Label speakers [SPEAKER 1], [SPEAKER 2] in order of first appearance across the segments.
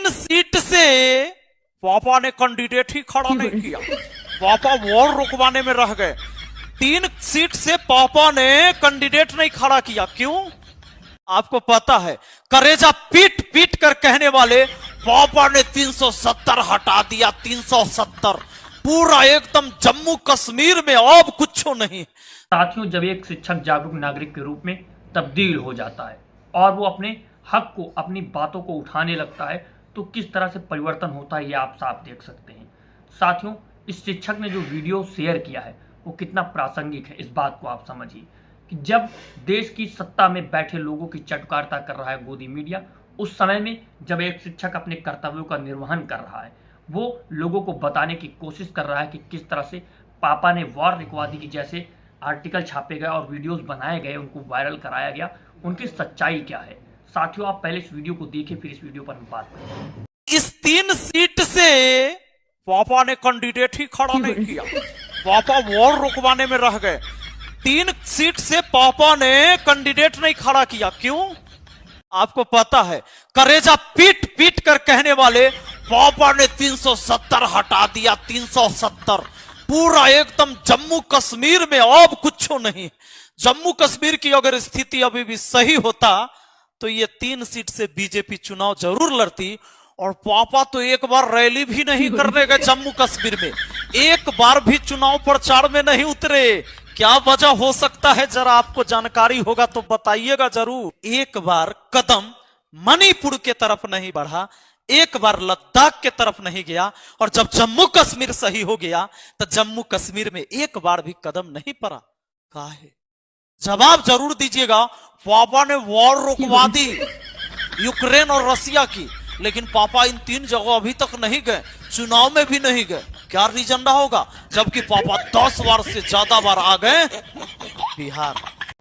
[SPEAKER 1] 3 seat से पापा ने कैंडिडेट ही खड़ा नहीं किया, पापा वोट रुकवाने में रह गए। 3 सीट से पापा ने कैंडिडेट नहीं खड़ा किया। क्यों? आपको पता है, करेजा पीट पीट कर कहने वाले पापा ने 370 हटा दिया। 370 पूरा एकदम जम्मू कश्मीर में अब कुछ नहीं।
[SPEAKER 2] साथियों, जब एक शिक्षक जागरूक नागरिक के रूप में तब्दील हो जाता है और वो अपने हक को, अपनी बातों को उठाने लगता है, तो किस तरह से परिवर्तन होता है ये आप साफ देख सकते हैं। साथियों, इस शिक्षक ने जो वीडियो शेयर किया है वो कितना प्रासंगिक है, इस बात को आप समझिए कि जब देश की सत्ता में बैठे लोगों की चटकारता कर रहा है गोदी मीडिया, उस समय में जब एक शिक्षक अपने कर्तव्यों का निर्वहन कर रहा है, वो लोगों को बताने की कोशिश कर रहा है कि किस तरह से पापा ने वार रुकवादी की जैसे आर्टिकल छापे गए और वीडियोस बनाए गए, उनको वायरल कराया गया, उनकी सच्चाई क्या है। साथियों, आप पहले इस वीडियो को देखिए, फिर इस वीडियो पर हम बात करेंगे।
[SPEAKER 1] इस 3 सीट से पापा ने कैंडिडेट ही खड़ा नहीं किया, पापा वोट रुकवाने में रह गए। 3 सीट से पापा ने कैंडिडेट नहीं खड़ा किया। क्यों? आपको पता है, करेजा पीट पीट कर कहने वाले पापा ने 370 हटा दिया। 370 पूरा एकदम जम्मू कश्मीर में अब कुछ नहीं। जम्मू कश्मीर की अगर स्थिति अभी भी सही होता तो ये 3 सीट से बीजेपी चुनाव जरूर लड़ती। और पापा तो एक बार रैली भी नहीं करने गए जम्मू कश्मीर में, एक बार भी चुनाव प्रचार में नहीं उतरे। क्या वजह हो सकता है, जरा आपको जानकारी होगा तो बताइएगा जरूर। एक बार कदम मणिपुर के तरफ नहीं बढ़ा, एक बार लद्दाख के तरफ नहीं गया, और जब जम्मू कश्मीर सही हो गया तो जम्मू कश्मीर में एक बार भी कदम नहीं पड़ा। काहे? जवाब जरूर दीजिएगा। पापा ने वॉर रुकवा दी यूक्रेन और रसिया की, लेकिन पापा इन 3 जगह अभी तक नहीं गए, चुनाव में भी नहीं गए। क्या रीजन रहा होगा, जबकि पापा 10 बार से ज्यादा बार आ गए बिहार।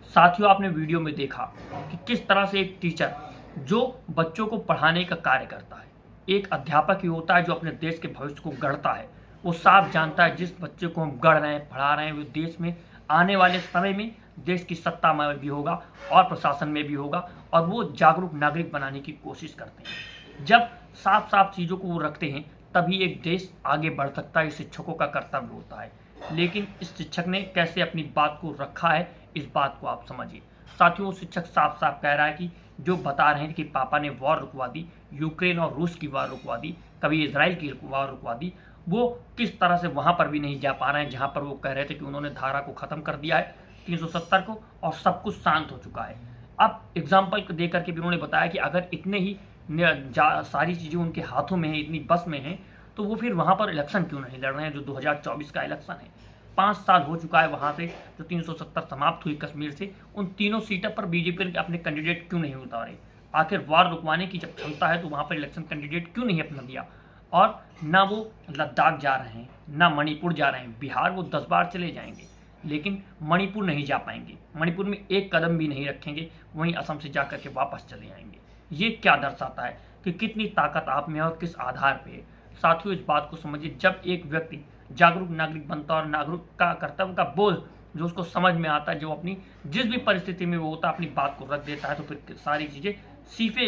[SPEAKER 2] साथियों, आपने वीडियो में देखा कि किस तरह से एक टीचर जो बच्चों को पढ़ाने का कार्य करता है, एक अध्यापक ही होता है जो अपने देश के भविष्य को गढ़ता है। वो साफ जानता है जिस बच्चे को हम गढ़ रहे हैं, पढ़ा रहे हैं, वो देश में आने वाले समय में देश की सत्ता में भी होगा और प्रशासन में भी होगा, और वो जागरूक नागरिक बनाने की कोशिश करते हैं। जब साफ साफ चीज़ों को वो रखते हैं तभी एक देश आगे बढ़ सकता है। शिक्षकों का कर्तव्य होता है, लेकिन इस शिक्षक ने कैसे अपनी बात को रखा है, इस बात को आप समझिए। साथियों, शिक्षक साफ साफ कह रहा है कि जो बता रहे हैं कि पापा ने वॉर रुकवा दी, यूक्रेन और रूस की वॉर रुकवा दी, कभी इजराइल की वॉर रुकवा दी, वो किस तरह से वहां पर भी नहीं जा पा रहे हैं जहां पर वो कह रहे थे कि उन्होंने धारा को खत्म कर दिया है 370 को, और सब कुछ शांत हो चुका है। अब एग्जाम्पल दे करके भी उन्होंने बताया कि अगर इतने ही सारी चीज़ें उनके हाथों में हैं, इतनी बस में हैं, तो वो फिर वहाँ पर इलेक्शन क्यों नहीं लड़ रहे हैं, जो 2024 का इलेक्शन है। 5 साल हो चुका है वहाँ से जो 370 समाप्त हुई कश्मीर से, उन तीनों सीटों पर बीजेपी अपने कैंडिडेट क्यों नहीं उतारे। आखिर वार रुकवाने की जब क्षमता है तो वहाँ पर इलेक्शन कैंडिडेट क्यों नहीं अपना दिया। और ना वो लद्दाख जा रहे हैं, ना मणिपुर जा रहे हैं। बिहार वो 10 बार चले जाएंगे, लेकिन मणिपुर नहीं जा पाएंगे, मणिपुर में एक कदम भी नहीं रखेंगे, वहीं असम से जा करके वापस चले आएंगे। ये क्या दर्शाता है कि कितनी ताकत आप में है और किस आधार पे है। साथियों, इस बात को समझिए, जब एक व्यक्ति जागरूक नागरिक बनता है और नागरिक का कर्तव्य का बोझ जो उसको समझ में आता है, जो अपनी जिस भी परिस्थिति में वो होता है अपनी बात को रख देता है, तो फिर सारी चीज़ें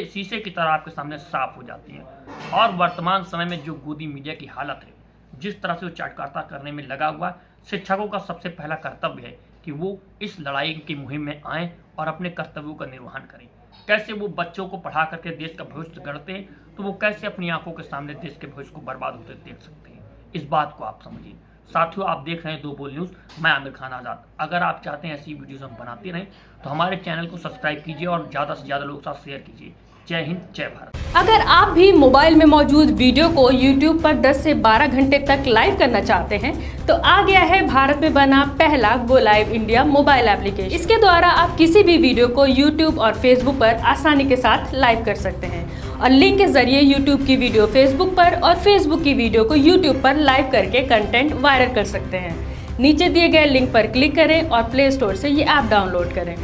[SPEAKER 2] शीशे की तरह आपके सामने साफ हो जाती हैं। और वर्तमान समय में जो गोदी मीडिया की हालत है, जिस तरह से वो चाटकारता करने में लगा हुआ है, शिक्षकों का सबसे पहला कर्तव्य है कि वो इस लड़ाई की मुहिम में आएँ और अपने कर्तव्यों का निर्वहन करें। कैसे वो बच्चों को पढ़ा करके देश का भविष्य गढ़ते हैं, तो वो कैसे अपनी आंखों के सामने देश के भविष्य को बर्बाद होते देख सकते हैं, इस बात को आप समझिए। साथियों, आप देख रहे हैं 2 बोल न्यूज़, मैं आमिर खान आज़ाद। अगर आप चाहते हैं ऐसी वीडियोस हम बनाते रहें तो हमारे चैनल को सब्सक्राइब कीजिए और ज़्यादा से ज़्यादा लोगों के साथ शेयर कीजिए। जय हिंद, जय भारत।
[SPEAKER 3] अगर आप भी मोबाइल में मौजूद वीडियो को YouTube पर 10 से 12 घंटे तक लाइव करना चाहते हैं तो आ गया है भारत में बना पहला go live India mobile application. इसके द्वारा आप किसी भी वीडियो को YouTube और Facebook पर आसानी के साथ लाइव कर सकते हैं, और लिंक के जरिए YouTube की वीडियो Facebook पर और Facebook की वीडियो को YouTube पर लाइव करके कंटेंट वायरल कर सकते हैं। नीचे दिए गए लिंक पर क्लिक करें और प्ले स्टोर से ये ऐप डाउनलोड करें।